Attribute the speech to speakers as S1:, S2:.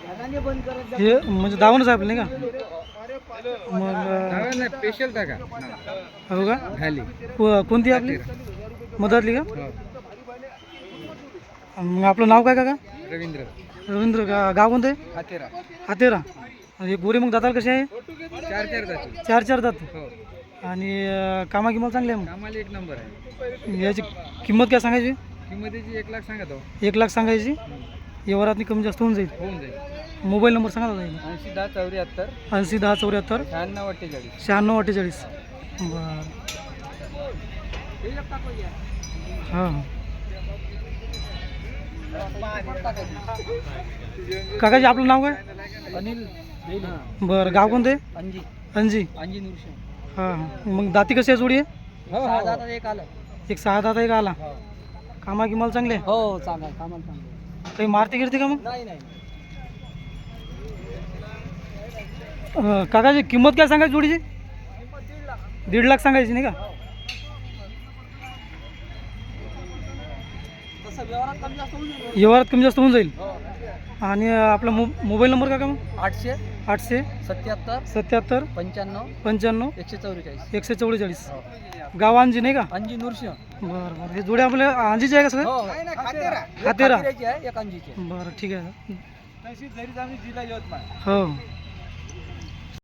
S1: हे म्हणजे दावणच आहे आपलं नाही का? मग
S2: स्पेशल टाका
S1: हो का?
S2: खाली
S1: कोणती आपली मधातली का? मग आपलं नाव काय काका?
S2: रवींद्र
S1: रवींद्र गाव कोणतं आहे?
S2: हातेरा
S1: हातेरा. हे गोरे मग दाताला कसे आहे?
S2: 4 जाती.
S1: 4 दात.
S2: हो
S1: आणि कामा किंमत चांगली आहे
S2: कामाला 1 नंबर आहे.
S1: मग याची किंमत काय सांगायची?
S2: किंमतीची 1 लाख सांगत आहो.
S1: 1 लाख सांगायची. व्यवहारातनी कमी जास्त होऊन जाईल.
S2: होऊन जाईल.
S1: मोबाईल नंबर सांगा दादा.
S2: 80 10 74
S1: 80 10 74
S2: 96 48.
S1: 96 48. बरं हां हां. काकाजी आपलं नाव काय?
S2: अनिल
S1: बरं गाव कोणतं आहे?
S2: अंजी
S1: अंजी.
S2: अंजी नुरशे.
S1: हां हां. मग दाती कशी आहे जोडी आहे?
S2: हो 6 दात एक आलं.
S1: एक 6 दात एक आला. कामा किंमत चांगले आहे?
S2: हो चांगलं कामाला चांगलं.
S1: काही मारती गिरते का मग?
S2: नाही नाही
S1: काकाजी किंमत काय सांगायची जोडीची? 1.5 लाख सांगायची नाही का?
S2: तसं व्यवहारात कमी जास्त होऊन जाईल.
S1: व्यवहारात कमी जास्त होऊन जाईल. आणि आपला मोबाईल नंबर का मग?
S2: 800
S1: 800
S2: 77
S1: 77
S2: 95
S1: 95
S2: 144.
S1: 144. गाव अंजी नाही का?
S2: अंजी नुरशे.
S1: बरं बरं. हे जोडे आपल्या अंजीचे आहे का सगळं?
S2: हो
S1: हातेरा.
S2: आहे एक अंजीचे.
S1: बरं ठीक आहे.
S2: तशी जरी आम्ही जिल्हा यवतमाळ.
S1: हो